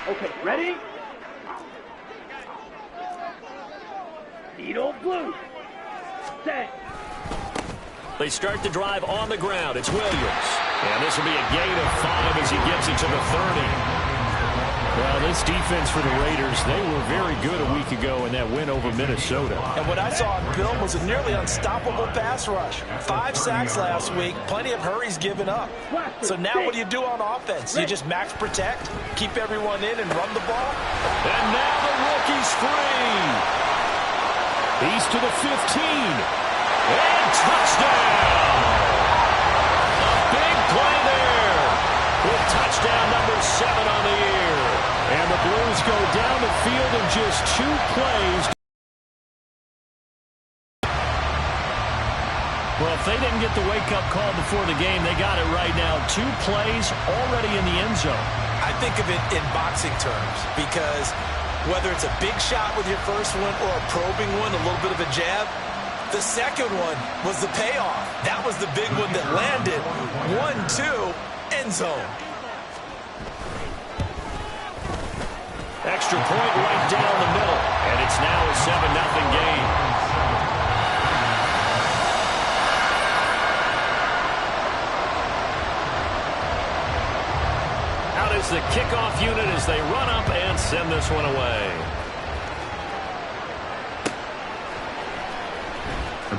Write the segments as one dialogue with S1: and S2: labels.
S1: Okay, ready? Needle blue. Set.
S2: They start the drive on the ground. It's Williams. And this will be a gain of 5 as he gets it to the 30. Well, this defense for the Raiders, they were very good a week ago in that win over Minnesota.
S3: And what I saw on film was a nearly unstoppable pass rush. 5 sacks last week, plenty of hurries given up. So now what do you do on offense? You just max protect, keep everyone in, and run the ball?
S2: And now the rookie's free. He's to the 15. And touchdown! A big play there. With touchdown number 7 on the year. And the Blues go down the field in just 2 plays. Well, if they didn't get the wake-up call before the game, they got it right now. 2 plays already in the end zone.
S3: I think of it in boxing terms because whether it's a big shot with your first one or a probing one, a little bit of a jab, the second one was the payoff. That was the big one that landed. 1-2, end zone.
S2: Extra point right down the middle. And it's now a 7-0 game. Out is the kickoff unit as they run up and send this one away.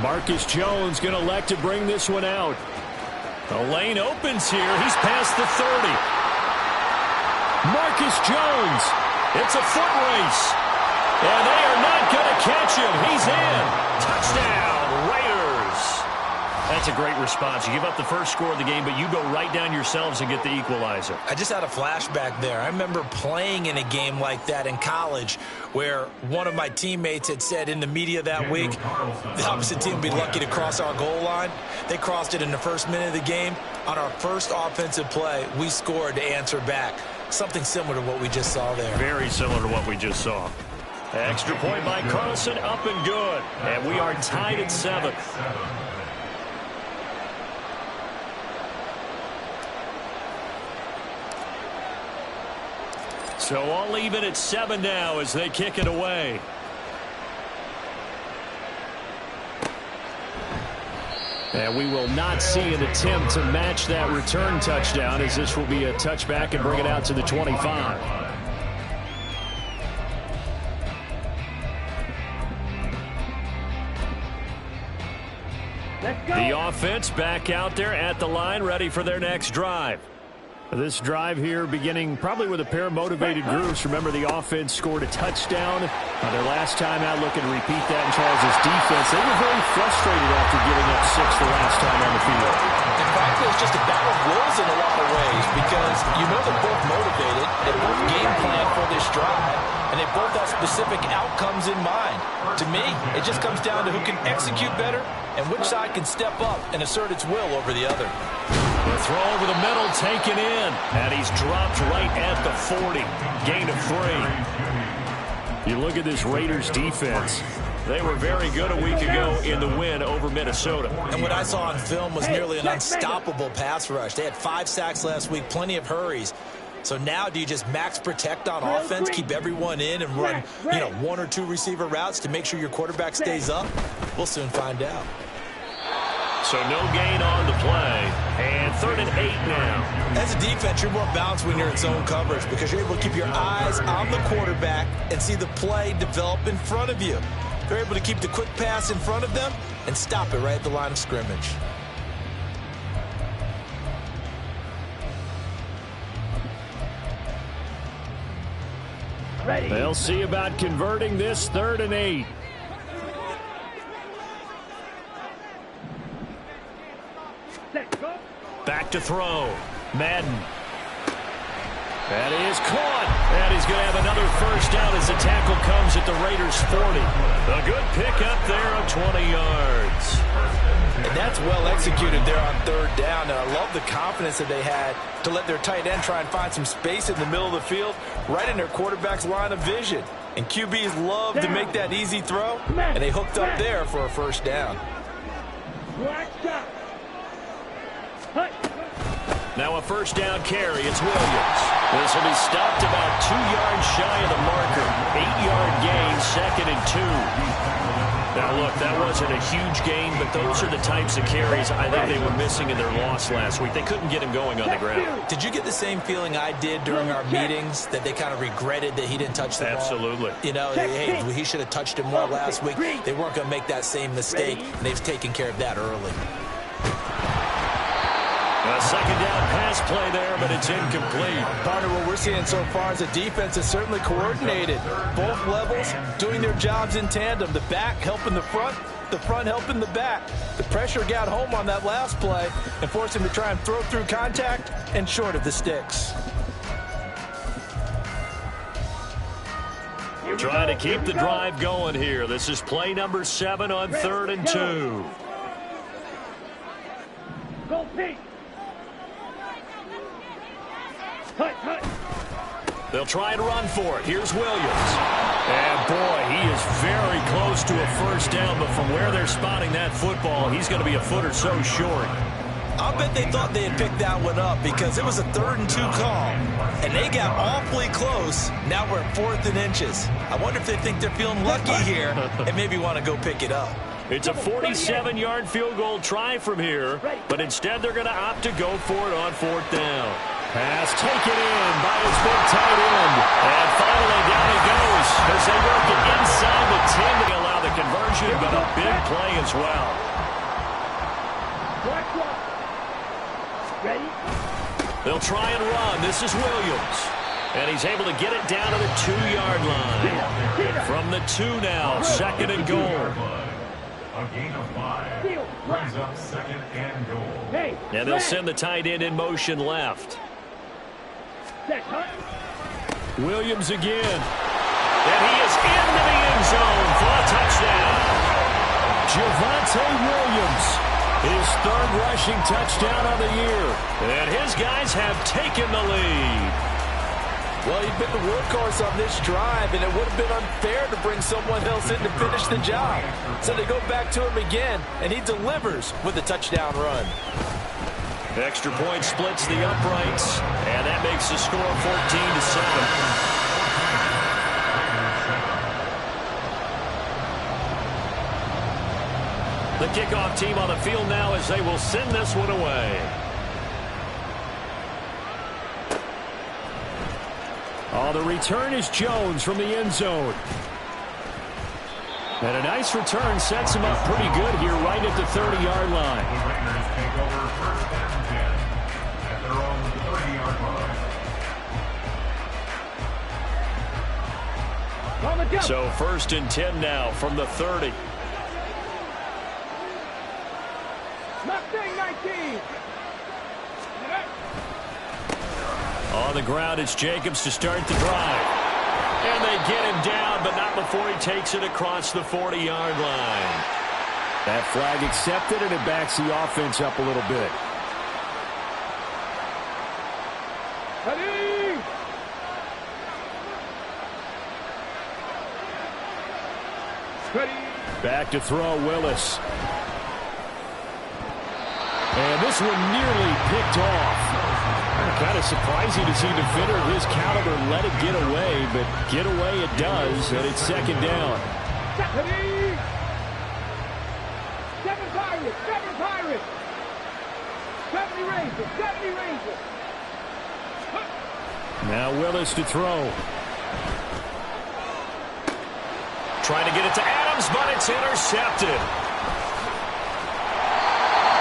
S2: Marcus Jones going to elect to bring this one out. The lane opens here. He's past the 30. Marcus Jones. It's a foot race. And they are not going to catch him. He's in. Touchdown, Raiders. That's a great response. You give up the first score of the game, but you go right down yourselves and get the equalizer.
S3: I just had a flashback there. I remember playing in a game like that in college where one of my teammates had said in the media that week, the opposite team would be lucky to cross our goal line. They crossed it in the first minute of the game. On our first offensive play, we scored to answer back. Something similar to what we just saw there.
S2: Very similar to what we just saw. Extra point by Carlson, up and good. And we are tied at 7. So all even at 7 now as they kick it away. And we will not see an attempt to match that return touchdown, as this will be a touchback and bring it out to the 25. The offense back out there at the line, ready for their next drive. This drive here beginning probably with a pair of motivated groups. Remember, the offense scored a touchdown their last time out, looking to repeat that in Charles' defense. They were very frustrated after giving up 6 the last time on the field.
S3: And frankly, it's just a battle of wills in a lot of ways because you know they're both motivated. They both game plan for this drive, and they both have specific outcomes in mind. To me, it just comes down to who can execute better and which side can step up and assert its will over the other.
S2: The throw over the middle taken in, and he's dropped right at the 40. Gain of 3. You look at this Raiders defense. They were very good a week ago in the win over Minnesota.
S3: And what I saw on film was nearly an unstoppable pass rush. They had 5 sacks last week, plenty of hurries. So now do you just max protect on offense, keep everyone in, and run 1 or 2 receiver routes to make sure your quarterback stays up? We'll soon find out.
S2: So no gain on the play. And 3rd and 8 now.
S3: As a defense, you're more balanced when you're in zone coverage because you're able to keep your eyes on the quarterback and see the play develop in front of you. They're able to keep the quick pass in front of them and stop it right at the line of scrimmage.
S1: Ready.
S2: They'll see about converting this 3rd and 8. Back to throw. Madden. That is caught. And he's going to have another first down as the tackle comes at the Raiders' 40. A good pickup there of 20 yards.
S3: And that's well executed there on 3rd down. And I love the confidence that they had to let their tight end try and find some space in the middle of the field, right in their quarterback's line of vision. And QBs love to make that easy throw, and they hooked up there for a first down.
S2: Now a first down carry. It's Williams. This will be stopped about 2 yards shy of the marker. 8-yard gain, 2nd and 2. Now, look, that wasn't a huge gain, but those are the types of carries I think they were missing in their loss last week. They couldn't get him going on the ground.
S3: Did you get the same feeling I did during our meetings, that they kind of regretted that he didn't touch the ball?
S2: Absolutely.
S3: You know, hey, he should have touched it more last week. They weren't going to make that same mistake, and they've taken care of that early.
S2: A second down pass play there, but it's incomplete.
S4: Partner, what we're seeing so far is the defense is certainly coordinated. Both levels doing their jobs in tandem. The back helping the front helping the back. The pressure got home on that last play and forced him to try and throw through contact and short of the sticks.
S2: Trying to keep the drive going here. This is play number 7 on 3rd and 2.
S1: Go Pete.
S2: They'll try and run for it. Here's Williams. And, boy, he is very close to a first down, but from where they're spotting that football, he's going to be a foot or so short.
S3: I'll bet they thought they had picked that one up because it was a 3rd and 2 call, and they got awfully close. Now we're at 4th and inches. I wonder if they think they're feeling lucky here and maybe want to go pick it up.
S2: It's a 47-yard field goal try from here, but instead they're going to opt to go for it on 4th down. Pass taken in by his big tight end. And finally down he goes as they work it inside the 10 to allow the conversion, but a big play as well.
S1: Ready?
S2: They'll try and run. This is Williams. And he's able to get it down to the 2-yard line. From the 2 now, 2nd and goal.
S5: A gain of 5 brings up 2nd and goal.
S2: And they'll send the tight end in motion left. Williams again. And he is into the end zone for a touchdown. Javonte Williams, his 3rd rushing touchdown of the year. And his guys have taken the lead.
S4: Well, he'd been the workhorse on this drive, and it would have been unfair to bring someone else in to finish the job. So they go back to him again, and he delivers with a touchdown run.
S2: Extra point splits the uprights, and that makes the score 14-7. The kickoff team on the field now as they will send this one away. Oh, the return is Jones from the end zone. And a nice return sets him up pretty good here right at the 30-yard line.
S5: The Raiders take over 1st and 10 at their own 30-yard line.
S2: So 1st and 10 now from the 30.
S1: Mustang 19.
S2: On the ground, it's Jacobs to start the drive. And they get him down, but not before he takes it across the 40-yard line. That flag accepted, and it backs the offense up a little bit.
S1: Ready? Ready?
S2: Back to throw, Willis. And this one nearly picked off. Kind of surprising to see a defender of his caliber let it get away, but get away it does, and it's 2nd down.
S1: 7 Pirates, 7 Pirates. 70 Rangers, 70 Rangers.
S2: Now Willis to throw. Trying to get it to Adams, but it's intercepted.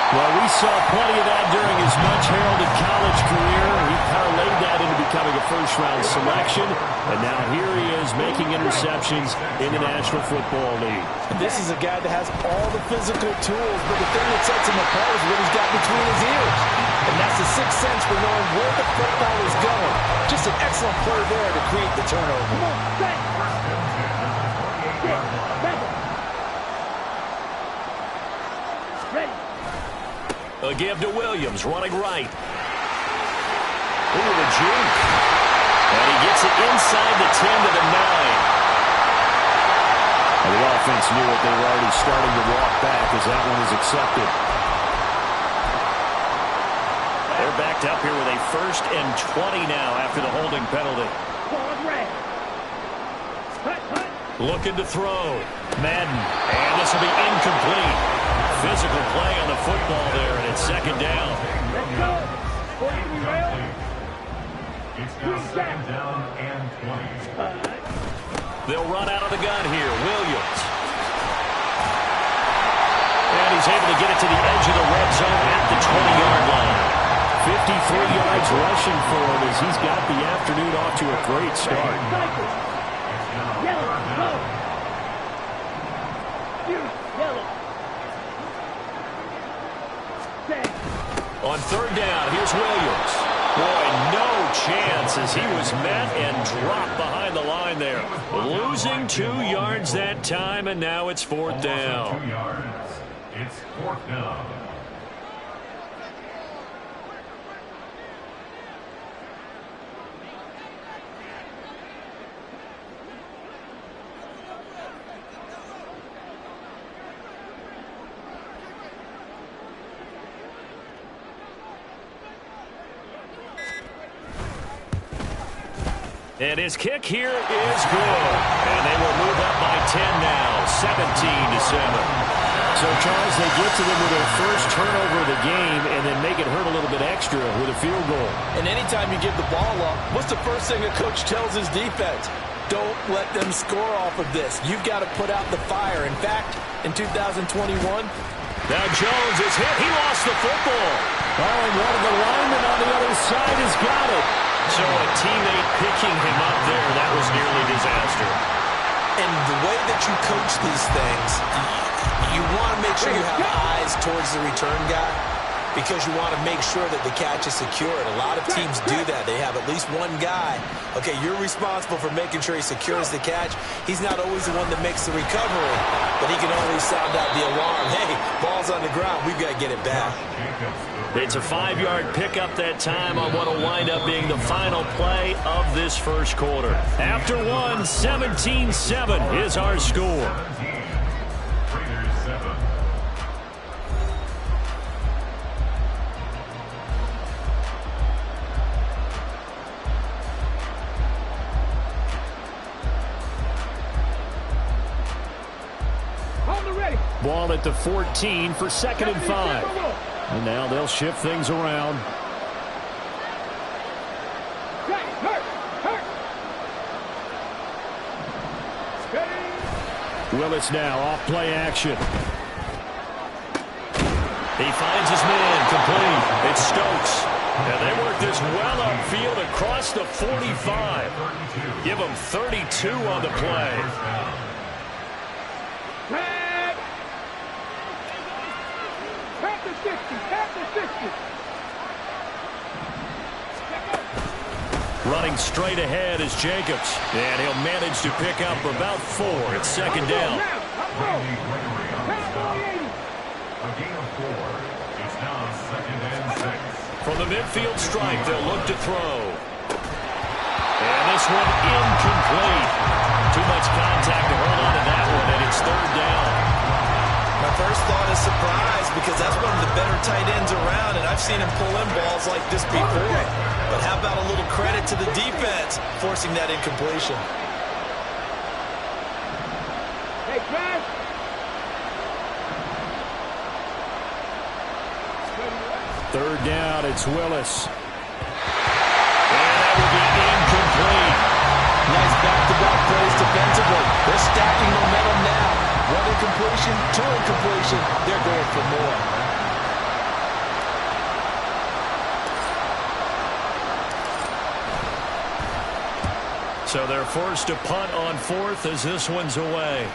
S2: Well, we saw plenty of that during his much-heralded college career. He parlayed that into becoming a first-round selection, and now here he is making interceptions in the National Football League.
S4: This is a guy that has all the physical tools, but the thing that sets him apart is what he's got between his ears. And that's the sixth sense for knowing where the football is going. Just an excellent play there to create the turnover.
S1: Come on, set. Ready.
S2: A give to Williams, running right. Ooh, the juke. And he gets it inside the 10 to the 9. And the offense knew it. They were already starting to walk back as that one is accepted. They're backed up here with a 1st and 20 now after the holding penalty.
S1: Ball red. Hut, hut.
S2: Looking to throw. Madden. And this will be incomplete. Physical play on the football there, and it's 2nd down.
S1: Let's go. 43 rail.
S5: It's now 2nd down and 20.
S2: They'll run out of the gun here. Williams. And he's able to get it to the edge of the red zone at the 20-yard line. 53 yards rushing for him as he's got the afternoon off to a great start.
S1: Yellow, go. Yellow. Set.
S2: On 3rd down, here's Williams. Boy, no chance as he was met and dropped behind the line there. Losing 2 yards that time, and now it's 4th down.
S5: 2 yards. It's 4th down.
S2: And his kick here is good. And they will move up by 10 now, 17-7. So, Charles, they get to them with their first turnover of the game and then make it hurt a little bit extra with a field goal.
S4: And anytime you give the ball up, what's the first thing a coach tells his defense? Don't let them score off of this. You've got to put out the fire. In fact, in 2021...
S2: Now Jones is hit. He lost the football. Oh, and one of the linemen on the other side has got it. So a teammate picking him up there, that was nearly disaster.
S3: And the way that you coach these things, you want to make sure you have eyes towards the return guy because you want to make sure that the catch is secured. A lot of teams do that. They have at least one guy. Okay, you're responsible for making sure he secures the catch. He's not always the one that makes the recovery, but he can always sound out the alarm. Hey, ball's on the ground. We've got to get it back.
S2: It's a 5-yard pickup that time on what will wind up being the final play of this first quarter. After one, 17-7 is our score.
S5: Raiders 7.
S1: Hold it ready.
S2: Ball at the 14 for 2nd and 5. And now they'll shift things around. Willis now off play action. He finds his man complete. It's Stokes. And they work this well upfield across the 45. Give him 32 on the play.
S1: At the 60, at the 60.
S2: Running straight ahead is Jacobs. And he'll manage to pick up about 4. It's 2nd down.
S5: Randy Gregory on the stop. A gain of 4. It's now 2nd and 6.
S2: From the midfield stripe, they'll look to throw. And this one incomplete. Too much contact to hold on to that one, and it's 3rd down.
S3: My first thought is surprise because that's one of the better tight ends around, and I've seen him pull in balls like this before. But how about a little credit to the defense forcing that incompletion?
S1: Hey, Trash.
S2: 3rd down, it's Willis. And that will be incomplete.
S4: Nice back-to-back plays defensively. They're stacking momentum now. One incompletion, 2 incompletion. They're going for more.
S2: So they're forced to punt on 4th as this one's away.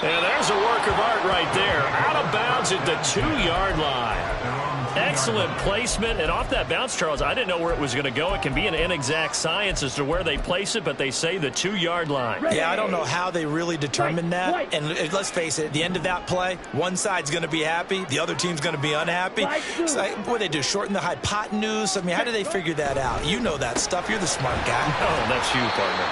S2: And there's a work of art right there. Out of bounds at the 2-yard line. Excellent placement. And off that bounce, Charles, I didn't know where it was going to go. It can be an inexact science as to where they place it, but they say the 2-yard line.
S3: Yeah, I don't know how they really determine that. And let's face it, at the end of that play, one side's going to be happy, the other team's going to be unhappy. It's like, what do they do, shorten the hypotenuse? I mean, how do they figure that out? You know that stuff. You're the smart guy.
S2: Oh, that's you, partner.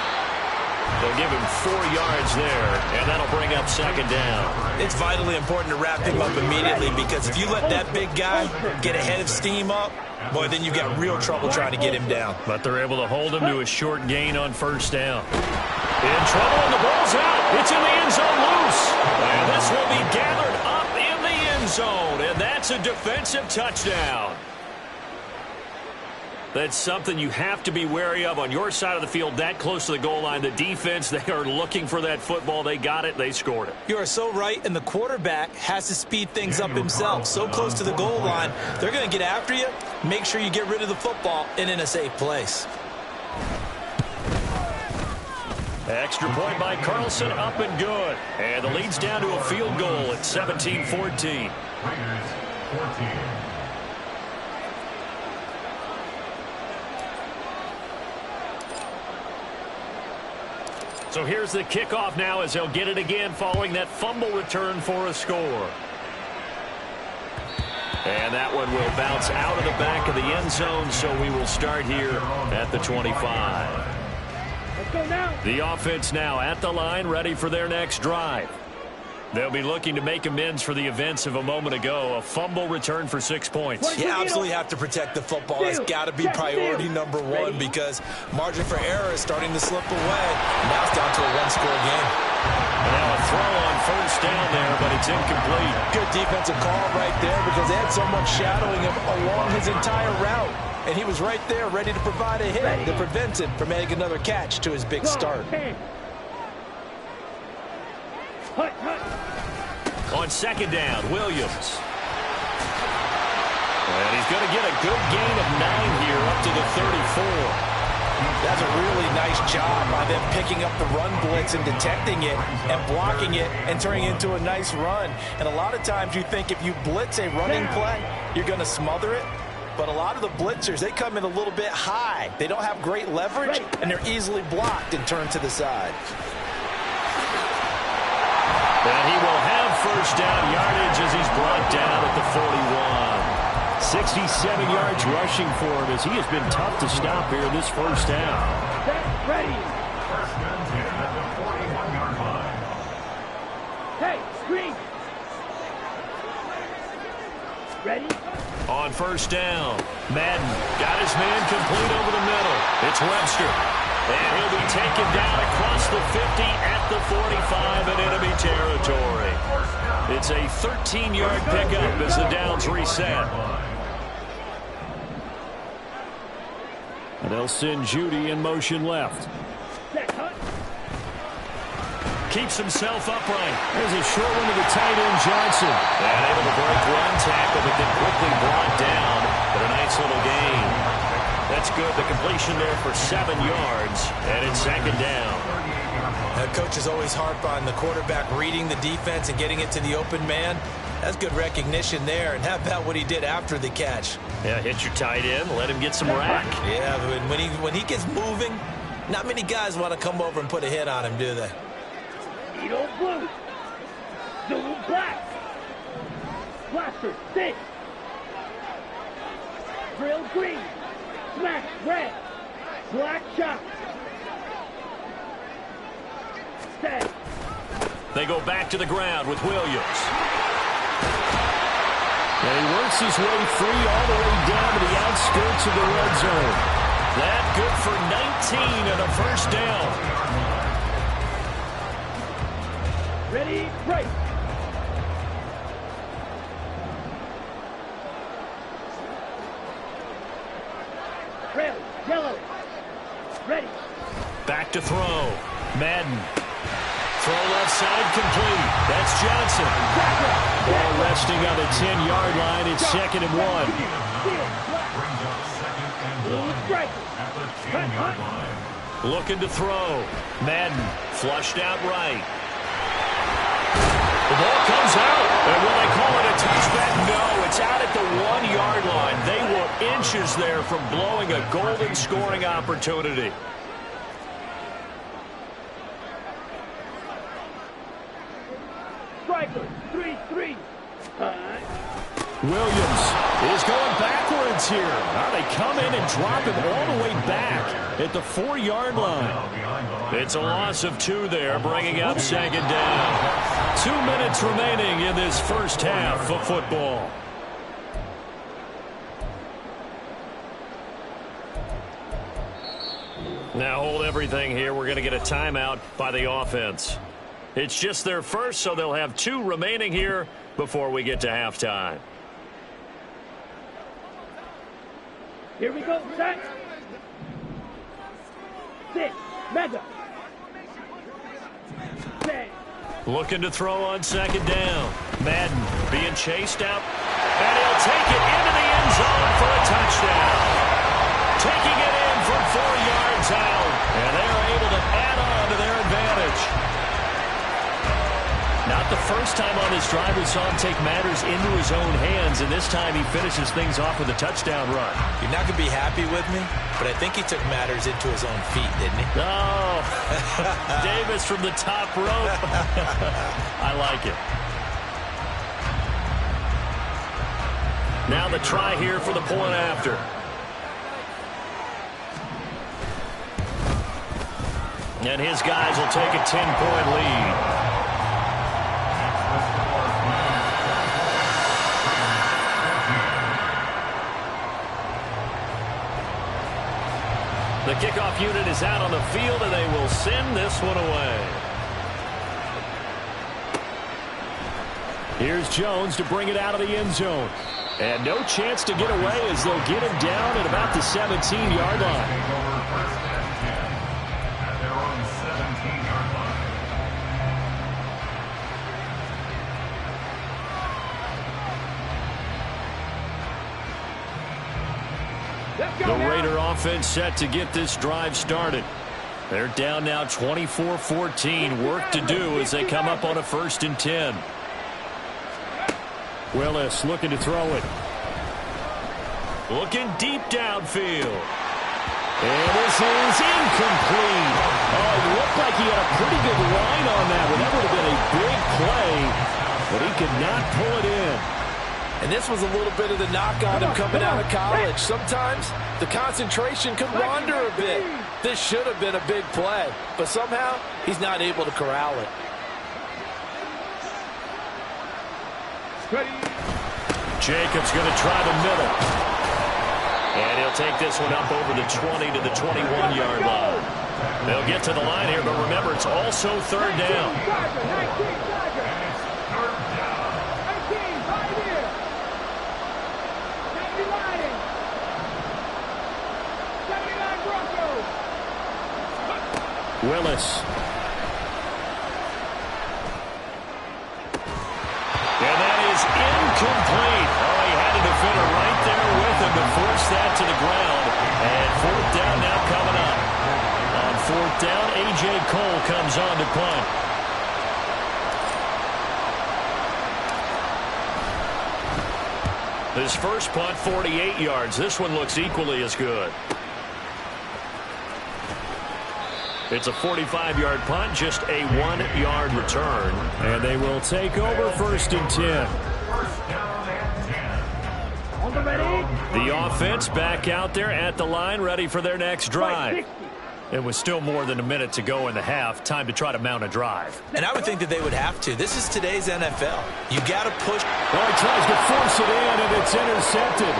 S2: They'll give him 4 yards there, and that'll bring up second down.
S3: It's vitally important to wrap him up immediately, because if you let that big guy get a head of steam up, boy, then you've got real trouble trying to get him down.
S2: But they're able to hold him to a short gain on first down. In trouble, and the ball's out. It's in the end zone loose. And this will be gathered up in the end zone, and that's a defensive touchdown. That's something you have to be wary of on your side of the field, that close to the goal line. The defense, they are looking for that football. They got it. They scored it.
S3: You are so right, and the quarterback has to speed things up himself. So close to the goal line, they're going to get after you. Make sure you get rid of the football and in a safe place.
S2: Extra point by Carlson, up and good. And the lead's down to a field goal at 17-14.
S5: Raiders 14.
S2: So here's the kickoff now as they'll get it again following that fumble return for a score. And that one will bounce out of the back of the end zone, so we will start here at the 25.
S1: Let's go now.
S2: The offense now at the line, ready for their next drive. They'll be looking to make amends for the events of a moment ago. A fumble return for 6 points.
S3: You absolutely have to protect the football. That's got to be priority number one, because margin for error is starting to slip away. Now it's down to a one-score game.
S2: And now a throw on first down there, but it's incomplete.
S4: Good defensive call right there, because they had someone shadowing him along his entire route. And he was right there ready to provide a hit to prevent him from making another catch to his big start.
S1: Hut, hut.
S2: On second down, Williams. And he's going to get a good gain of 9 here up to the 34.
S4: That's a really nice job by them picking up the run blitz and detecting it and blocking it and turning it into a nice run. And a lot of times you think if you blitz a running play, you're going to smother it. But a lot of the blitzers, they come in a little bit high. They don't have great leverage, and they're easily blocked and turned to the side.
S2: And he will have first down yardage as he's brought down at the 41. 67 yards rushing for him, as he has been tough to stop here this first down.
S1: Set, ready.
S5: First and 10 at the 41-yard line.
S1: Hey, screen. Ready?
S2: On first down, Madden got his man complete over the middle. It's Webster. And he'll be taken down across the 50 at the 45 in enemy territory. It's a 13-yard pickup as the downs reset. And they'll send Judy in motion left.
S1: Set, hut.
S2: Keeps himself upright. There's a short one to the tight end, Johnson. And able to break one tackle, but then quickly brought down. But a nice little gain. That's good. The completion there for 7 yards, and it's second down.
S3: Coaches always harp on the quarterback reading the defense and getting it to the open man. That's good recognition there. And how about what he did after the catch?
S2: Yeah, hit your tight end, let him get some rack.
S3: Yeah, when he gets moving, not many guys want to come over and put a hit on him, do they?
S1: Edo blue. Zulu black. Blaster, 6. Drill green. Smash red. Black shot. Set.
S2: They go back to the ground with Williams. And he works his way free all the way down to the outskirts of the red zone. That good for 19 and a first down.
S1: Ready, break. Red, yellow. Ready.
S2: Back to throw. Madden. Throw left side complete. That's Johnson. Ball resting on the 10-yard line. It's second and 1.
S5: Brings up second and 1 at the 10-yard line.
S2: Looking to throw. Madden flushed out right. The ball comes out. And will they call it a touchback? No, it's out at the 1-yard line. They were inches there from blowing a golden scoring opportunity.
S1: Striker, 3-3.
S2: Williams is going backwards here. Now they come in and drop him all the way back. at the 4-yard line. It's a loss of 2 there, bringing up second down. 2 minutes remaining in this first half of football. Now hold everything here. We're going to get a timeout by the offense. It's just their first, so they'll have 2 remaining here before we get to halftime.
S1: Here we go, set. 6, mega. Set.
S2: Looking to throw on second down. Madden being chased out, and he'll take it into the end zone for a touchdown. Taking it in from 4 yards out, and they're able to add on to their advantage. Not the first time on this drive we saw him take matters into his own hands, and this time he finishes things off with a touchdown run.
S3: You're not going to be happy with me, but I think he took matters into his own feet, didn't he?
S2: Oh, Davis from the top rope. I like it. Now the try here for the point after. And his guys will take a 10-point lead. The kickoff unit is out on the field, and they will send this one away. Here's Jones to bring it out of the end zone. And no chance to get away as they'll get him down at about the 17-yard line. The Raider offense set to get this drive started. They're down now 24-14. Work to do as they come up on a 1st and 10. Willis looking to throw it. Looking deep downfield. And this is incomplete. Oh, it looked like he had a pretty good line on that one. That would have been a big play, but he could not pull it in.
S4: And this was a little bit of the knock on him coming out of college. Sometimes the concentration could wander a bit. This should have been a big play, but somehow he's not able to corral it.
S2: Jacobs going to try the middle. And he'll take this one up over the 20 to the 21-yard line. They'll get to the line here, but remember, it's also 3rd down. Willis. And that is incomplete. Oh, he had a defender right there with him to force that to the ground. And 4th down now coming up. On 4th down, A.J. Cole comes on to punt. His first punt, 48 yards. This one looks equally as good. It's a 45-yard punt, just a 1-yard return. And they will take over 1st and 10. The offense back out there at the line, ready for their next drive. It was still more than a minute to go in the half. Time to try to mount a drive.
S3: And I would think that they would have to. This is today's NFL. You got to push.
S2: Well, he tries to force it in, and it's intercepted.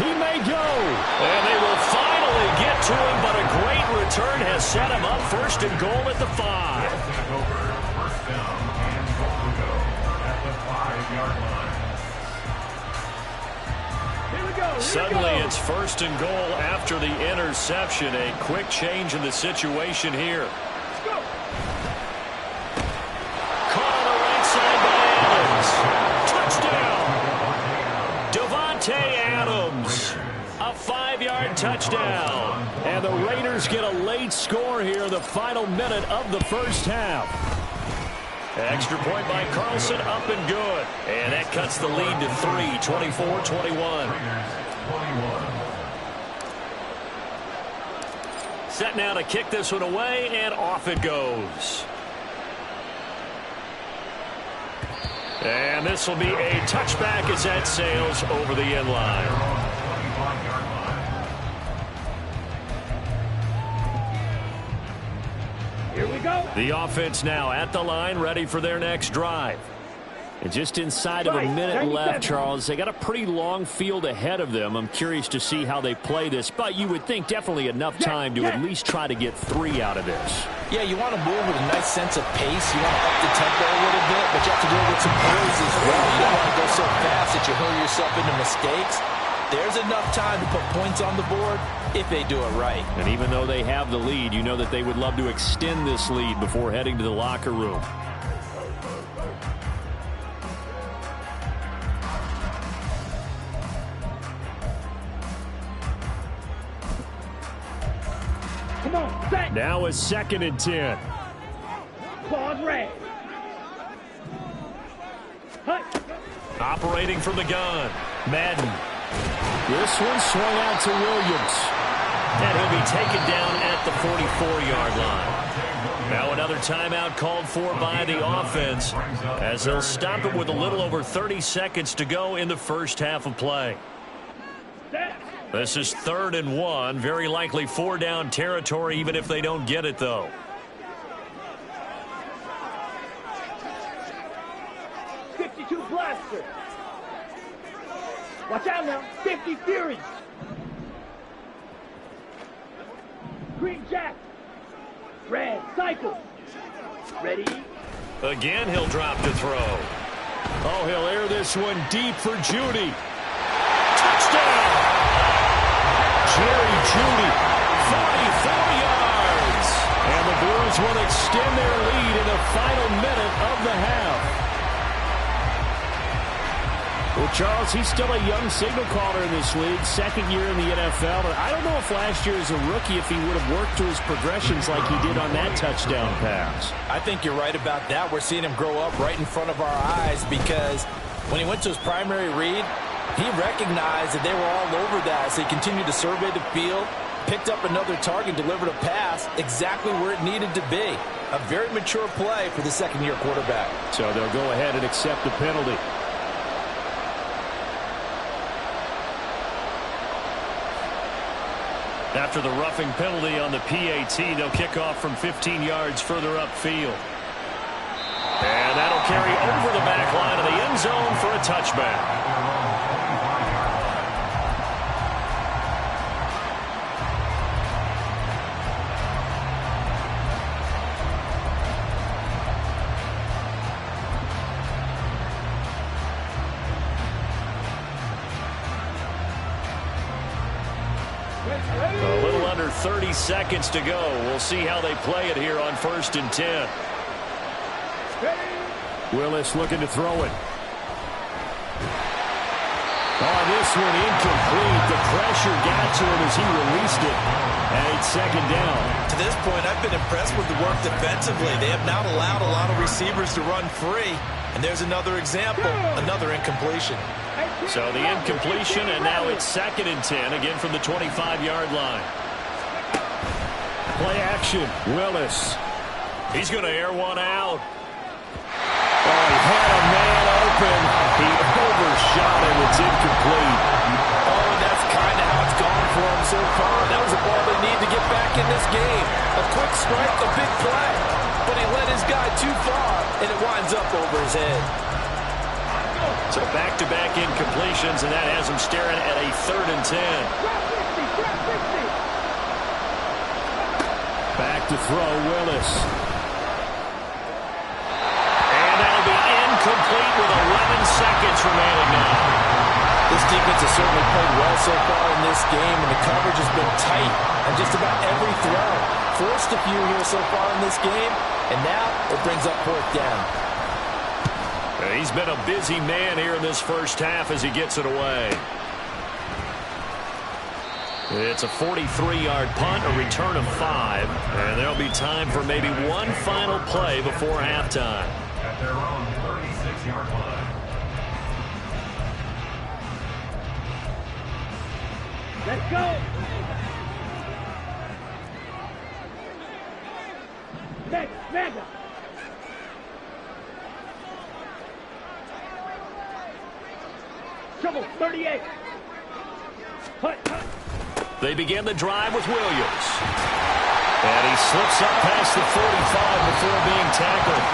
S2: He may go. And they will finally get to him, but a great return has set him up 1st and goal at the 5.
S5: First down and goal to go at the 5-yard line.
S2: Suddenly it's 1st and goal after the interception. A quick change in the situation here. Caught on the right side by Adams. Touchdown. Davante Adams. A 5-yard touchdown. And the Raiders get a late score here in the final minute of the first half. Extra point by Carlson, up and good. And that cuts the lead to 3, 24-21. Set now to kick this one away, and off it goes. And this will be a touchback as that sails over the end line.
S1: go.
S2: The offense now at the line, ready for their next drive. And just inside of a minute left, Charles. They got a pretty long field ahead of them. I'm curious to see how they play this, but you would think definitely enough time to at least try to get 3 out of this.
S4: Yeah, you want to move with a nice sense of pace. You want to up the tempo a little bit, but you have to do it with some poise as well. You don't want to go so fast that you hurl yourself into mistakes. There's enough time to put points on the board if they do it right.
S2: And even though they have the lead, you know that they would love to extend this lead before heading to the locker room.
S1: Come on, set.
S2: Now it's 2nd and 10.
S1: Claws red. Hut.
S2: Operating from the gun, Madden. This one swung out to Williams. And he'll be taken down at the 44-yard line. Now another timeout called for by the offense as they'll stop it with a little over 30 seconds to go in the first half of play. This is 3rd and 1. Very likely 4-down territory even if they don't get it, though.
S1: Blaster. Watch out now. 50 Fury. Green Jack. Red Cycle. Ready.
S2: Again, he'll drop to throw. Oh, he'll air this one deep for Judy. Touchdown! Jerry Judy, 44 yards. And the Blues will extend their lead in the final minute of the half. Well, Charles, he's still a young signal caller in this league, 2nd year in the NFL. And I don't know if last year as a rookie if he would have worked through his progressions like he did on that touchdown pass.
S4: I think you're right about that. We're seeing him grow up right in front of our eyes because when he went to his primary read, he recognized that they were all over that. So he continued to survey the field, picked up another target, delivered a pass exactly where it needed to be. A very mature play for the 2nd-year quarterback.
S2: So they'll go ahead and accept the penalty. After the roughing penalty on the PAT, they'll kick off from 15 yards further upfield. And that'll carry over the back line of the end zone for a touchback. A little under 30 seconds to go. We'll see how they play it here on 1st and 10. Willis looking to throw it. Oh, this one incomplete. The pressure got to him as he released it. And it's 2nd down.
S3: To this point, I've been impressed with the work defensively. They have not allowed a lot of receivers to run free. And there's another example, another incompletion.
S2: So the incompletion, and now it's 2nd and 10, again from the 25-yard line. Play action, Willis. He's going to air one out. Oh, he had a man open. He overshot it. It's incomplete.
S4: Oh, and that's kind of how it's gone for him so far. That was a ball they need to get back in this game. A quick strike, a big play. But he led his guy too far, and it winds up over his head.
S2: So back-to-back incompletions, and that has him staring at a 3rd and 10. Back to throw, Willis. And that'll be incomplete with 11 seconds remaining now.
S4: This defense has certainly played well so far in this game, and the coverage has been tight on just about every throw. Forced a few here so far in this game, and now it brings up 4th down.
S2: He's been a busy man here in this first half as he gets it away. It's a 43-yard punt, a return of 5, and there'll be time for maybe one final play before halftime.
S5: At their own 36-yard line.
S1: Let's go. Mega. Trouble, 38. Hut.
S2: They begin the drive with Williams. And he slips up past the 45 before being tackled.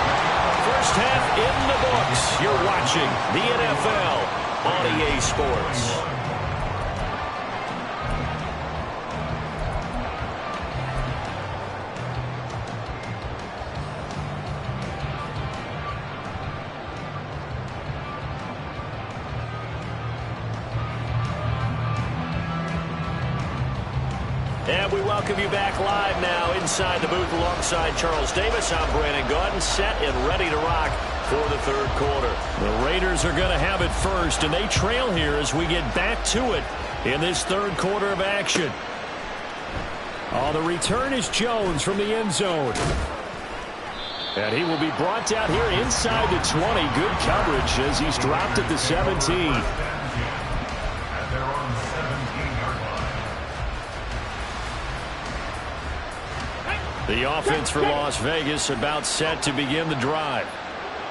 S2: First half in the books. You're watching the NFL on EA Sports. And we welcome you back live now inside the booth alongside Charles Davis. I'm Brandon Gaudin, set and ready to rock for the third quarter. The Raiders are going to have it first, and they trail here as we get back to it in this third quarter of action.
S1: Oh, the return is Jones from the end zone.
S2: And he will be brought down here inside the 20. Good coverage as he's dropped at the 17. The offense for Las Vegas about set to begin the drive.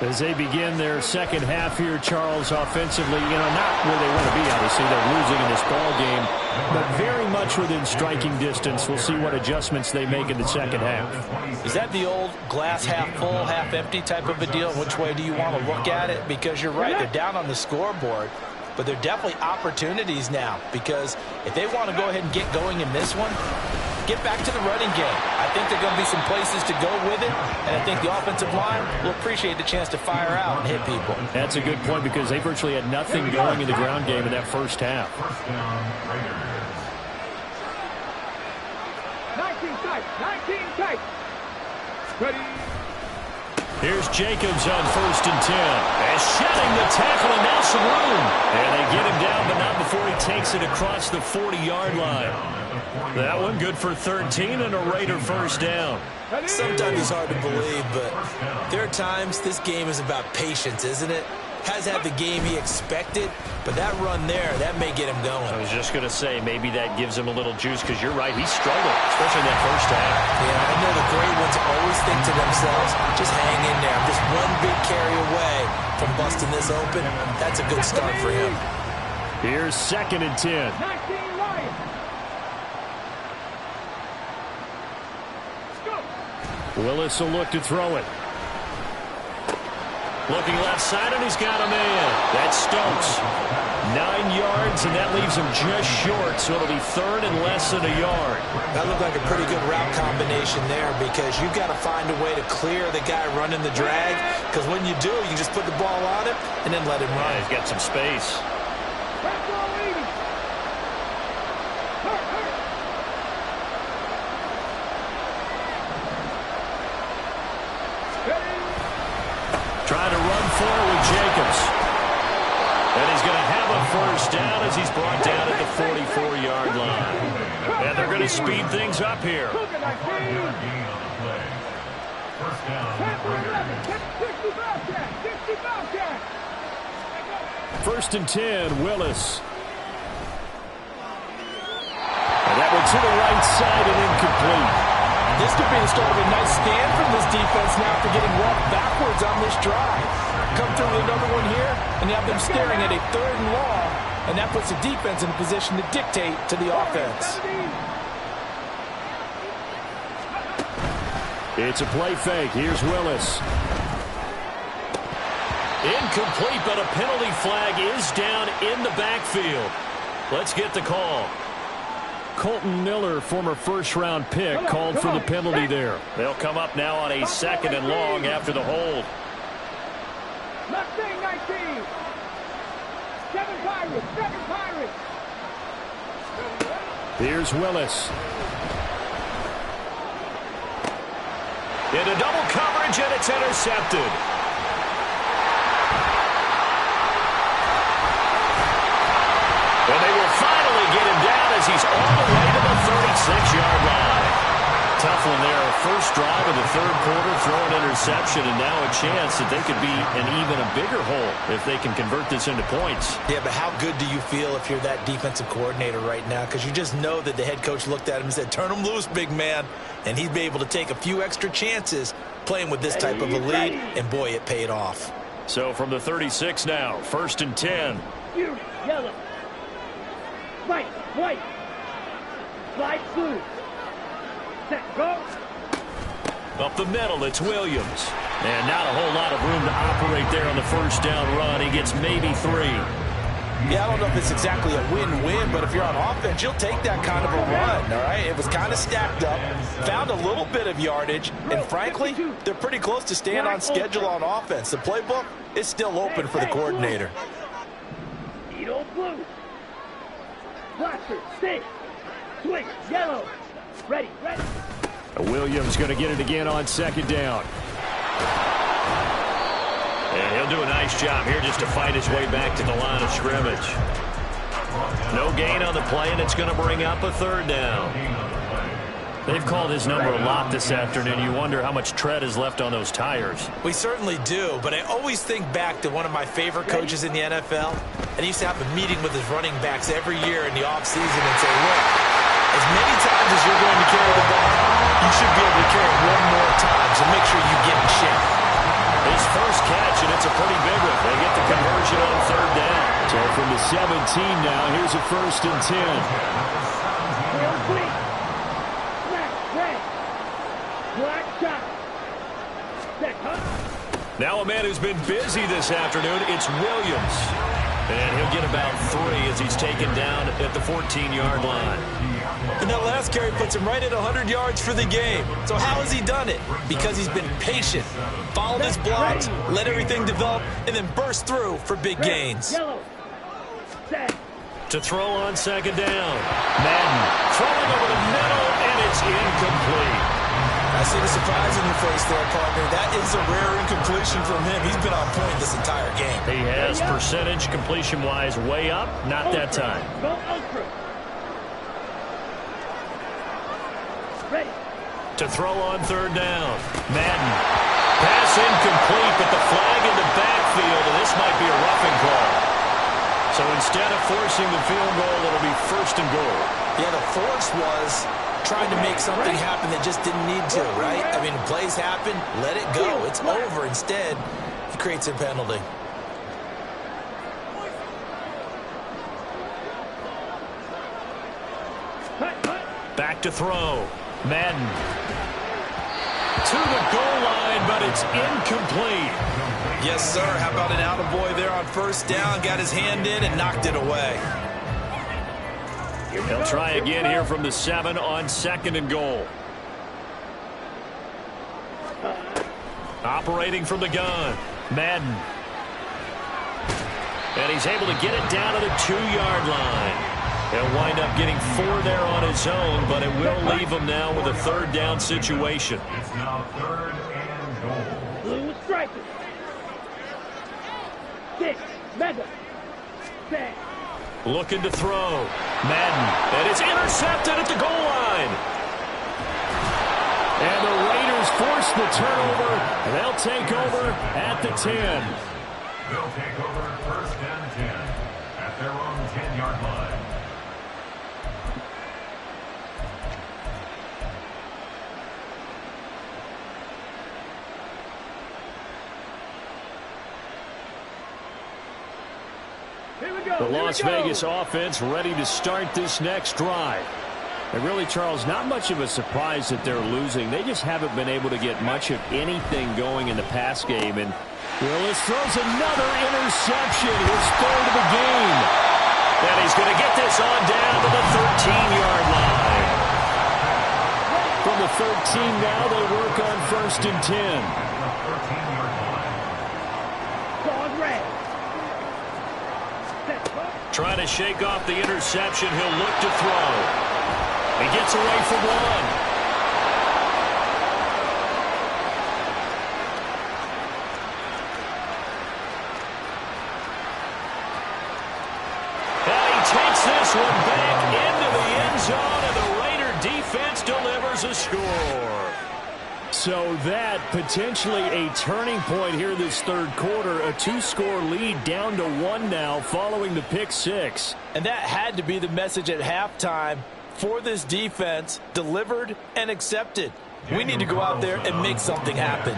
S1: As they begin their second half here, Charles, offensively, not where they want to be, obviously. They're losing in this ball game, but very much within striking distance. We'll see what adjustments they make in the second half.
S4: Is that the old glass half full, half empty type of a deal? Which way do you want to look at it? Because you're right, they're down on the scoreboard, but they're definitely opportunities now, because if they want to go ahead and get going in this one, get back to the running game. I think there are going to be some places to go with it, and I think the offensive line will appreciate the chance to fire out and hit people.
S1: That's a good point, because they virtually had nothing going in the ground game in that first half.
S5: 19 tight. Ready.
S2: Here's Jacobs on 1st and 10. And shedding the tackle, and now some room. And they get him down, but not before he takes it across the 40-yard line. That one good for 13 and a Raider first down.
S3: Sometimes it's hard to believe, but there are times this game is about patience, isn't it? Has had the game he expected, but that run there, that may get him going.
S2: I was just going to say, maybe that gives him a little juice, because you're right, he struggled, especially in that first half.
S3: Yeah, I know the great ones always think to themselves, just hang in there. I'm just one big carry away from busting this open. That's a good start for him.
S2: Here's 2nd and 10.
S5: 19 right.
S2: Willis will look to throw it. Looking left side, and he's got a man. That's Stokes. 9 yards, and that leaves him just short, so it'll be 3rd and less than a yard.
S3: That looked like a pretty good route combination there, because you've got to find a way to clear the guy running the drag, because when you do, you just put the ball on him and then let him run.
S2: Yeah, he's got some space. Trying to run forward with Jacobs. And he's going to have a first down as he's brought down at the 44-yard line. And they're going to speed things up here.
S1: First and 10, Willis. And that one to the right side and incomplete.
S4: This could be the start of a nice stand from this defense now for getting walked backwards on this drive. Come through with another one here, and you have them staring at a 3rd and long, and that puts the defense in a position to dictate to the offense.
S1: It's a play fake. Here's Willis.
S2: Incomplete, but a penalty flag is down in the backfield. Let's get the call.
S1: Colton Miller, former first-round pick, called for the penalty there.
S2: They'll come up now on a 2nd and long after the hold.
S5: Left thing, 19. 7 Pirates.
S1: Here's Willis.
S2: Into double coverage, and it's intercepted. And they will finally get him down as he's all the way to the 36-yard line. Tough one there. First drive of the third quarter, throw an interception, and now a chance that they could be in even a bigger hole if they can convert this into points.
S3: Yeah, but how good do you feel if you're that defensive coordinator right now? Because you just know that the head coach looked at him and said, turn him loose, big man. And he'd be able to take a few extra chances playing with this type of a lead, and boy, it paid off.
S2: So from the 36 now, 1st and 10.
S1: You, yellow. White, slide blue.
S2: Up the middle, it's Williams. And not a whole lot of room to operate there on the first down run. He gets maybe 3.
S4: Yeah, I don't know if it's exactly a win-win, but if you're on offense, you'll take that kind of a run, all right? It was kind of stacked up, found a little bit of yardage, and frankly, they're pretty close to staying on schedule on offense. The playbook is still open for the coordinator.
S6: Blue. Blaster, stick, swing, yellow. Ready.
S1: Williams going to get it again on second down.
S2: And he'll do a nice job here just to fight his way back to the line of scrimmage. No gain on the play, and it's going to bring up a third down.
S1: They've called his number a lot this afternoon. You wonder how much tread is left on those tires.
S3: We certainly do, but I always think back to one of my favorite coaches in the NFL, and he used to have a meeting with his running backs every year in the offseason and say, look, as many times as you're going to carry the ball, you should be able to carry it one more time, so make sure you get in shape.
S2: His first catch, and it's a pretty big one. They get the conversion on third down.
S1: So from the 17 now, here's a 1st and 10.
S2: Now a man who's been busy this afternoon, it's Williams. And he'll get about 3 as he's taken down at the 14-yard line.
S3: And that last carry puts him right at 100 yards for the game. So how has he done it? Because he's been patient, followed his blocks, let everything develop, and then burst through for big gains.
S2: To throw on second down. Madden throwing over the middle, and it's incomplete.
S3: I see the surprise in your face there, partner. That is a rare incompletion from him. He's been on point this entire game.
S1: He has percentage completion-wise way up. Not that time.
S2: To throw on third down. Madden. Pass incomplete, but the flag in the backfield, and this might be a roughing call. So instead of forcing the field goal, it'll be 1st and goal.
S3: Yeah, the force was trying to make something happen that just didn't need to, right? I mean, plays happen, let it go. It's over. Instead, he creates a penalty.
S2: Back to throw. Madden. To the goal line, but it's incomplete.
S3: Yes, sir. How about an attaboy there on first down? Got his hand in and knocked it away.
S2: He'll try again here from the 7 on 2nd and goal. Operating from the gun. Madden. And he's able to get it down to the 2-yard line. He'll wind up getting 4 there on his own, but it will leave him now with a 3rd down situation.
S5: It's now 3rd and goal.
S6: Blue striker. 6. Mega. 6.
S2: Looking to throw. Madden. And it's intercepted at the goal line.
S1: And the Raiders force the turnover. They'll take over at the 10.
S5: They'll take over 1st and 10 at their own 10-yard line.
S1: The Las Vegas offense ready to start this next drive. And really, Charles, not much of a surprise that they're losing. They just haven't been able to get much of anything going in the pass game. And Willis throws another interception, his 3rd of the game.
S2: And he's going to get this on down to the 13-yard line.
S1: From the 13 now, they work on 1st and 10.
S6: Dog red.
S2: Trying to shake off the interception. He'll look to throw. He gets away from 1. And he takes this one back into the end zone, and the Raider defense delivers a score.
S1: So that potentially a turning point here this 3rd quarter. A 2-score lead down to 1 now following the pick 6.
S4: And that had to be the message at halftime for this defense, delivered and accepted. We need to go out there and make something happen.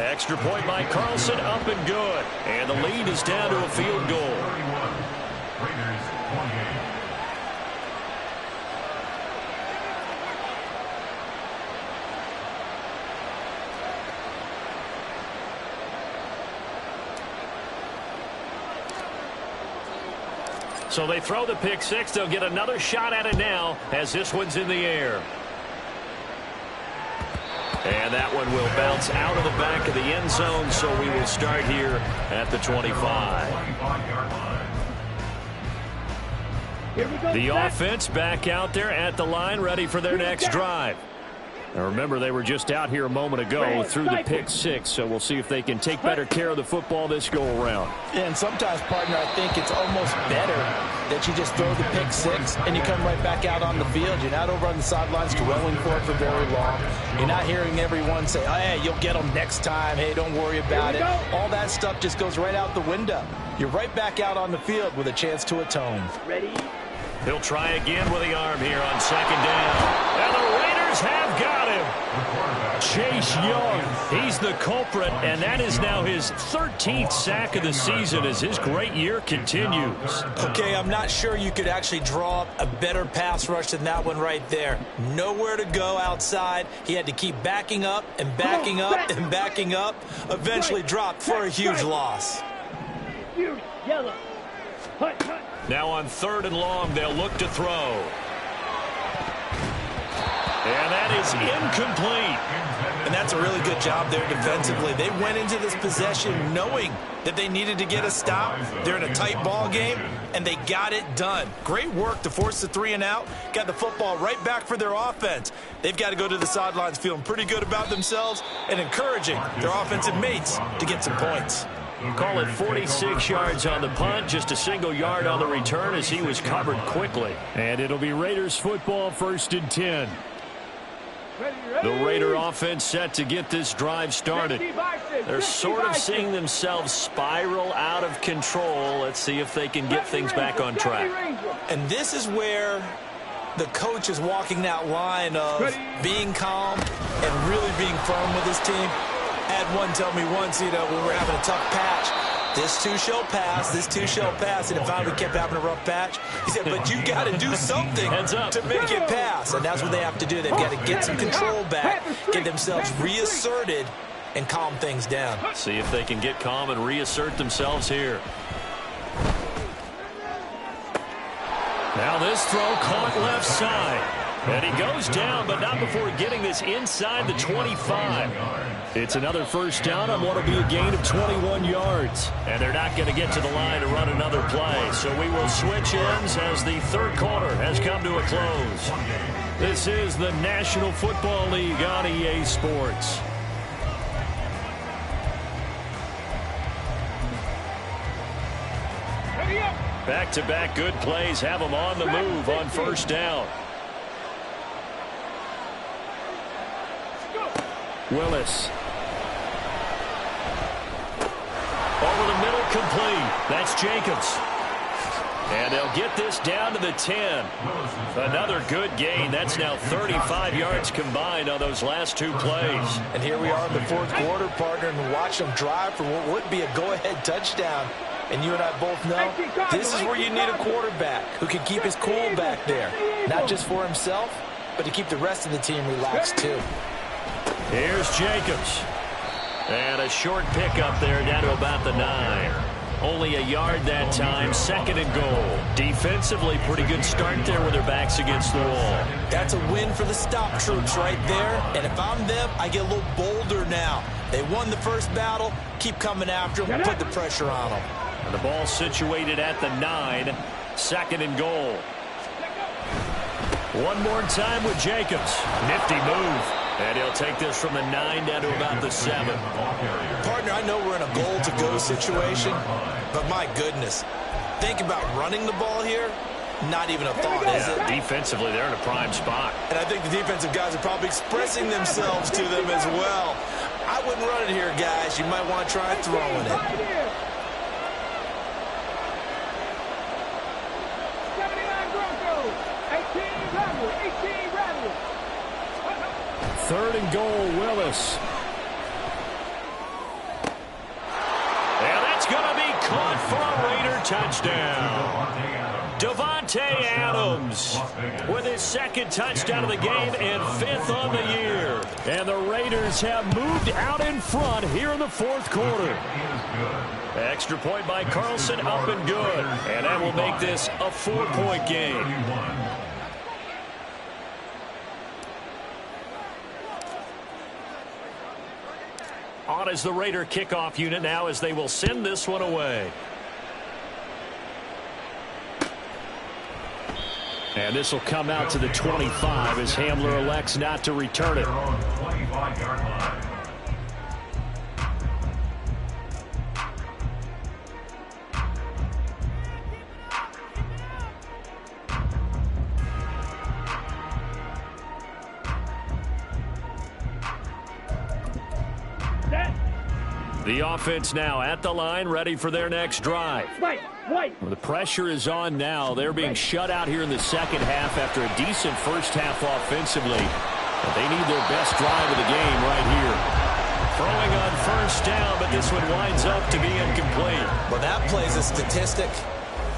S2: Extra point by Carlson, up and good. And the lead is down to a field goal.
S5: Raiders 28.
S1: So they throw the pick six. They'll get another shot at it now as this one's in the air. And that one will bounce out of the back of the end zone, so we will start here at the 25.
S6: Here we go.
S1: The offense back out there at the line, ready for their next drive. Now remember, they were just out here a moment ago through the pick six, so we'll see if they can take better care of the football this go-around.
S4: And sometimes, partner, I think it's almost better that you just throw the pick six and you come right back out on the field. You're not over on the sidelines dwelling for it for very long. You're not hearing everyone say, oh, hey, you'll get them next time. Hey, don't worry about it. All that stuff just goes right out the window. You're right back out on the field with a chance to atone.
S6: Ready?
S1: He'll try again with the arm here on second down. And the Raiders have got him. Chase Young, he's the culprit, and that is now his 13th sack of the season as his great year continues.
S3: Okay, I'm not sure you could actually draw up a better pass rush than that one right there. Nowhere to go outside. He had to keep backing up and backing up and backing up. Eventually dropped for a huge loss.
S6: Huge. Yellow. Hut, hut.
S1: Now on 3rd and long, they'll look to throw. And that is incomplete.
S3: And that's a really good job there defensively. They went into this possession knowing that they needed to get a stop. They're in a tight ball game, and they got it done. Great work to force the 3 and out. Got the football right back for their offense. They've got to go to the sidelines feeling pretty good about themselves and encouraging their offensive mates to get some points.
S1: Call it 46 yards on the punt, just a single yard on the return as he was covered quickly. And it'll be Raiders football, 1st and 10. The Raider offense set to get this drive started. They're sort of seeing themselves spiral out of control. Let's see if they can get things back on track.
S3: And this is where the coach is walking that line of being calm and really being firm with his team. I had one tell me once, when we were having a tough patch, this too shall pass, this too shall pass, and if we kept having a rough patch, he said, but you got to do something to make it pass, and that's what they have to do. They've got to get some control back, get themselves reasserted, and calm things down.
S1: See if they can get calm and reassert themselves here. Now this throw caught left side. And he goes down, but not before getting this inside the 25. It's another 1st down on what will be a gain of 21 yards. And they're not going to get to the line to run another play. So we will switch ends as the 3rd quarter has come to a close. This is the National Football League on EA Sports. Back-to-back good plays have them on the move on 1st down. Willis. Over the middle, complete. That's Jacobs. And they'll get this down to the 10. Another good gain. That's now 35 yards combined on those last 2 plays.
S4: And here we are in the 4th quarter, partner, and watch them drive for what would be a go-ahead touchdown. And you and I both know this is where you need a quarterback who can keep his cool back there. Not just for himself, but to keep the rest of the team relaxed too.
S1: Here's Jacobs. And a short pickup there down to about the 9. Only a yard that time, 2nd and goal. Defensively, pretty good start there with their backs against the wall.
S3: That's a win for the stop troops right there. And if I'm them, I get a little bolder now. They won the first battle. Keep coming after them. Put the pressure on them.
S1: And the ball situated at the 9. 2nd and goal. One more time with Jacobs. Nifty move. And he'll take this from the 9 down to about the 7.
S3: Partner, I know we're in a goal-to-go situation, but my goodness. Think about running the ball here. Not even a thought, is it?
S1: Defensively, they're in a prime spot.
S3: And I think the defensive guys are probably expressing themselves to them as well. I wouldn't run it here, guys. You might want to try throwing it.
S6: 79 Broncos. 18 Rebels. 18 Rebels.
S1: 3rd and goal, Willis. And that's going to be caught for a Raider touchdown. Davante Adams with his second touchdown of the game and 5th on the year. And the Raiders have moved out in front here in the 4th quarter. Extra point by Carlson, up and good. And that will make this a 4-point game. On is the Raider kickoff unit now as they will send this one away. And this will come out to the 25 as Hamler elects not to return it. The offense now at the line, ready for their next drive. Well, the pressure is on now. They're being shut out here in the second half after a decent first half offensively. But they need their best drive of the game right here. Throwing on first down, but this one winds up to be incomplete.
S3: Well, that plays a statistic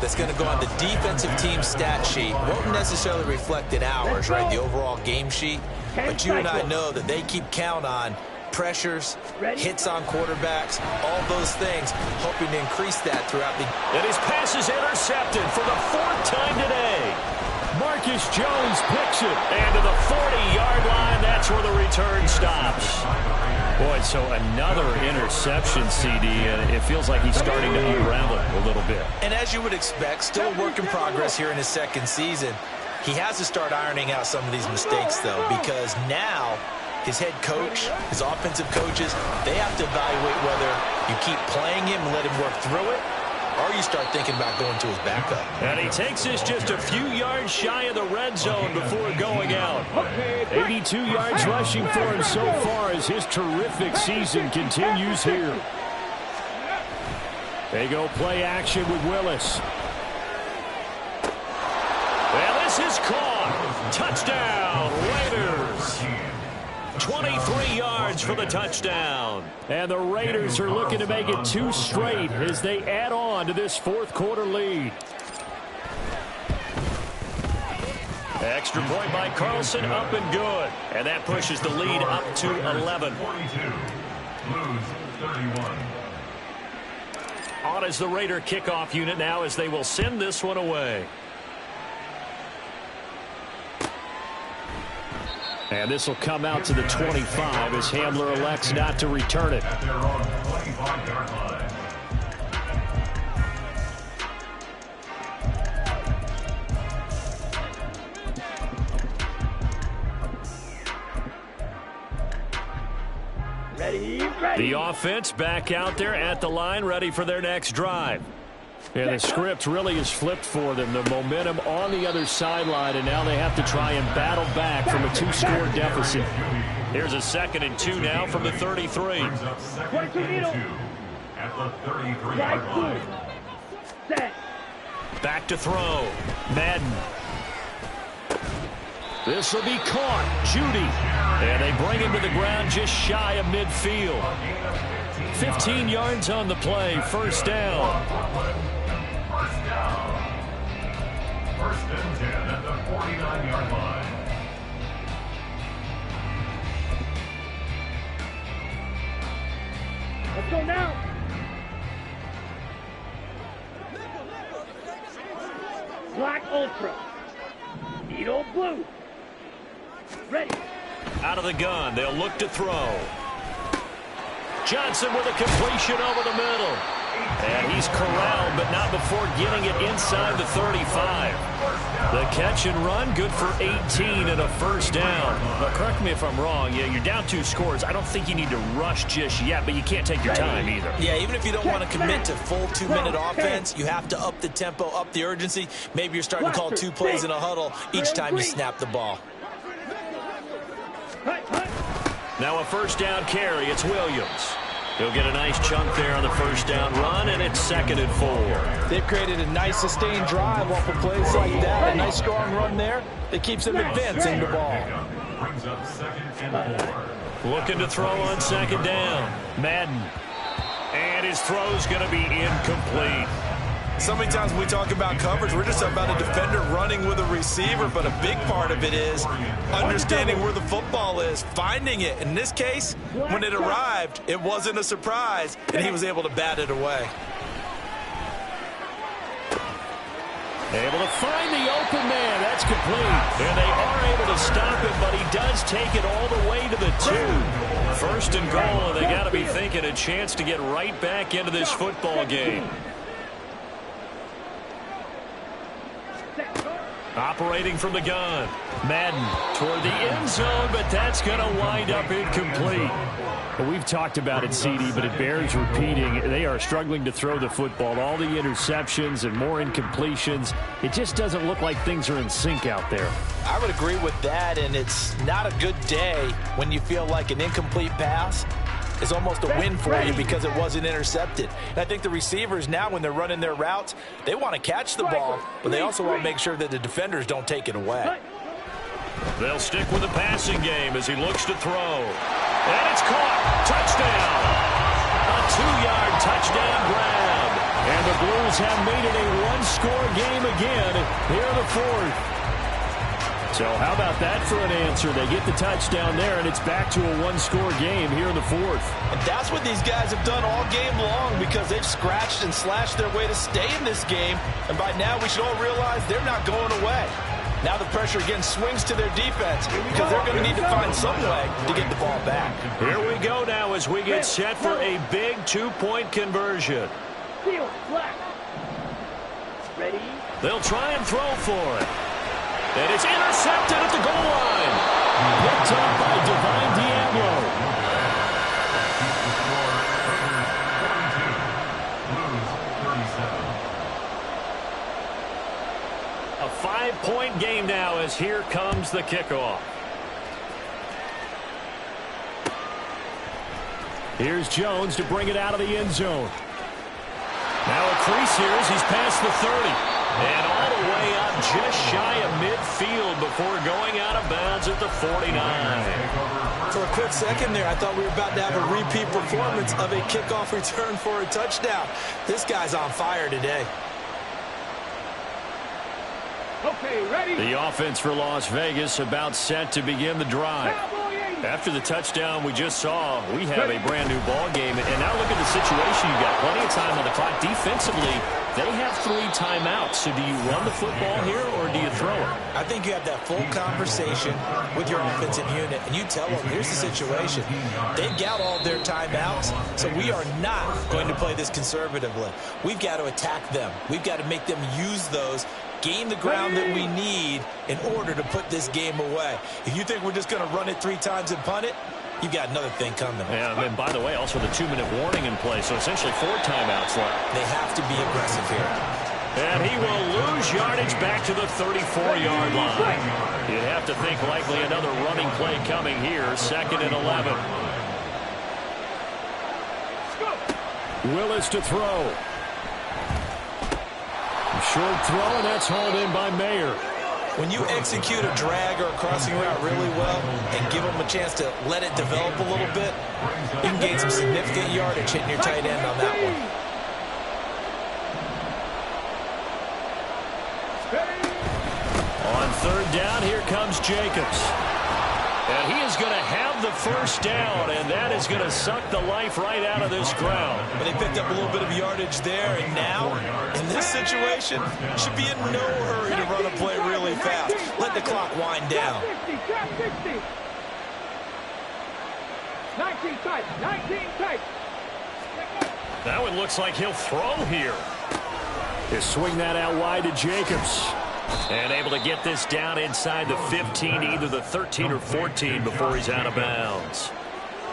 S3: that's going to go on the defensive team stat sheet. Won't necessarily reflect in ours, right, the overall game sheet. But you and I know that they keep count on pressures, hits on quarterbacks, all those things, hoping to increase that throughout the...
S1: And his pass is intercepted for the 4th time today. Marcus Jones picks it. And to the 40-yard line, that's where the return stops. Boy, so another interception, CD, and it feels like he's starting to unravel a little bit.
S3: And as you would expect, still a work in progress here in his second season. He has to start ironing out some of these mistakes, though, because now his head coach, his offensive coaches, they have to evaluate whether you keep playing him and let him work through it, or you start thinking about going to his backup.
S1: And he takes this just a few yards shy of the red zone before going out. 82 yards rushing for him so far as his terrific season continues here. They go play action with Willis. And this is caught. Touchdown, Raiders. 23 yards for the touchdown. And the Raiders are looking to make it 2 straight as they add on to this 4th quarter lead. Extra point by Carlson, up and good. And that pushes the lead up to 11.
S5: 42, lose 31.
S1: On is the Raider kickoff unit now as they will send this one away. And this will come out to the 25 as Hamler elects not to return it.
S5: At their own 25-yard line.
S1: The offense back out there at the line, ready for their next drive. And the script really is flipped for them. The momentum on the other sideline, and now they have to try and battle back from a 2-score deficit. Here's a 2nd and 2 now from the 33.
S5: Brings up 2nd and 2 at the 33-yard line.
S1: Back to throw. Madden. This will be caught. Judy. And they bring him to the ground just shy of midfield. 15 yards on the play. First down.
S5: First and 10 at the 49-yard line.
S6: Let's go now. Black Ultra. Needle blue. Ready.
S1: Out of the gun. They'll look to throw. Johnson with a completion over the middle. And he's corralled, but not before getting it inside the 35. The catch and run, good for 18 and a first down. But correct me if I'm wrong, you're down 2 scores. I don't think you need to rush just yet, but you can't take your time either.
S3: Yeah, even if you don't want to commit to full 2-minute offense, you have to up the tempo, up the urgency. Maybe you're starting to call 2 plays in a huddle each time you snap the ball.
S1: Now a first down carry. It's Williams. He'll get a nice chunk there on the first down run, and it's 2nd and 4.
S4: They've created a nice sustained drive off of plays like that. A nice strong run there that keeps them advancing the ball.
S5: Brings up 2nd and 4.
S1: Looking to throw on 2nd down. Madden. And his throw's going to be incomplete.
S3: So many times when we talk about coverage, we're just about a defender running with a receiver, but a big part of it is understanding where the football is, finding it. In this case, when it arrived, it wasn't a surprise, and he was able to bat it away.
S1: Able to find the open man. That's complete. And they are able to stop it, but he does take it all the way to the 2. First and goal, and they got to be thinking a chance to get right back into this football game. Operating from the gun. Madden toward the end zone, but that's going to wind up incomplete. Well, we've talked about it, CD, but it bears repeating. They are struggling to throw the football. All the interceptions and more incompletions. It just doesn't look like things are in sync out there.
S4: I would agree with that, and it's not a good day when you feel like an incomplete pass is almost a win for you because it wasn't intercepted. And I think the receivers now, when they're running their routes, they want to catch the ball, but they also want to make sure that the defenders don't take it away.
S1: They'll stick with the passing game as he looks to throw. And it's caught. Touchdown. A 2-yard touchdown grab. And the Blues have made it a one-score game again here in the 4th. So how about that for an answer? They get the touchdown there, and it's back to a one-score game here in the 4th.
S4: And that's what these guys have done all game long because they've scratched and slashed their way to stay in this game. And by now, we should all realize they're not going away. Now the pressure again swings to their defense because they're going to need to find some way to get the ball back.
S1: Here we go now as we get set for a big 2-point conversion.
S6: Field flat. Ready?
S1: They'll try and throw for it. And it's intercepted at the goal line. Picked up by Divine Diablo. A 5-point game now as here comes the kickoff. Here's Jones to bring it out of the end zone. Now a crease here as he's past the 30. And all the way up just shy of midfield before going out of bounds at the 49.
S3: For a quick second there, I thought we were about to have a repeat performance of a kickoff return for a touchdown. This guy's on fire today.
S6: Okay, ready?
S1: The offense for Las Vegas about set to begin the drive. After the touchdown we just saw, we have a brand new ball game. And now look at the situation. You've got plenty of time on the clock. Defensively, they have 3 timeouts. So do you run the football here or do you throw it?
S3: I think you have that full conversation with your offensive unit, and you tell them, here's the situation. They've got all their timeouts, so we are not going to play this conservatively. We've got to attack them. We've got to make them use those, gain the ground that we need in order to put this game away. If you think we're just going to run it 3 times and punt it, you've got another thing coming.
S1: Yeah, and by the way, also the 2-minute warning in play, so essentially 4 timeouts left.
S3: They have to be aggressive here.
S1: And he will lose yardage back to the 34-yard line. You'd have to think likely another running play coming here, 2nd and 11. Willis to throw. Short throw, and that's hauled in by Mayer.
S3: When you execute a drag or a crossing route really well and give them a chance to let it develop a little bit, you can gain some significant yardage hitting your tight end on that one.
S1: On 3rd down, here comes Jacobs. And he is going to have the first down, and that is going to suck the life right out of this crowd.
S3: But they picked up a little bit of yardage there, and now, in this situation, should be in no hurry to run a play really fast. Let the clock wind down.
S6: 19 tight, 19 tight.
S1: Now it looks like he'll throw here. He'll swing that out wide to Jacobs. And able to get this down inside the 15, either the 13 or 14 before he's out of bounds.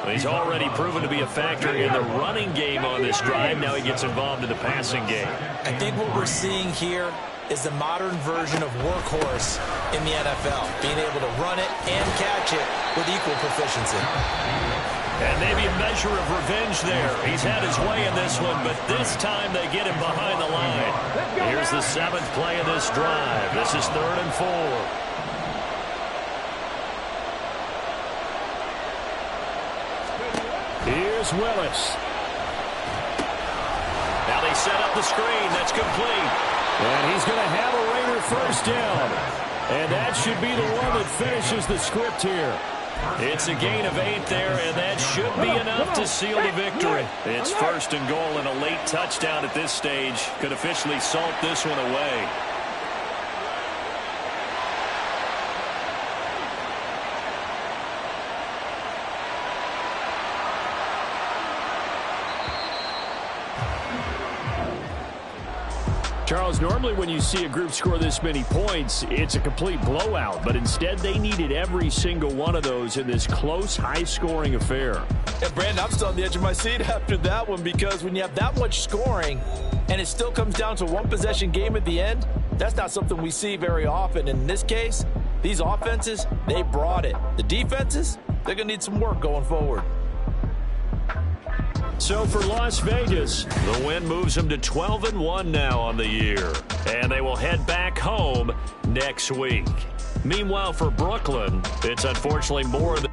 S1: He's already proven to be a factor in the running game on this drive. Now he gets involved in the passing game.
S3: I think what we're seeing here is the modern version of workhorse in the NFL, being able to run it and catch it with equal proficiency.
S1: And maybe a measure of revenge there. He's had his way in this one, but this time they get him behind the line. Here's the 7th play of this drive. This is 3rd and 4. Here's Willis. Now they
S2: They set up the screen. That's complete.
S1: And he's going to have a Raider first down. And that should be the one that finishes the script here.
S2: It's a gain of 8 there, and that should be enough to seal the victory. It's first and goal, and a late touchdown at this stage could officially salt this one away.
S1: Charles, normally when you see a group score this many points, it's a complete blowout. But instead, they needed every single one of those in this close, high-scoring affair.
S4: And, Brandon, I'm still on the edge of my seat after that one because when you have that much scoring and it still comes down to a one-possession game at the end, that's not something we see very often. In this case, these offenses, they brought it. The defenses, they're going to need some work going forward.
S1: So for Las Vegas,
S2: the win moves them to 12-1 now on the year. And they will head back home next week. Meanwhile, for Brooklyn, it's unfortunately more than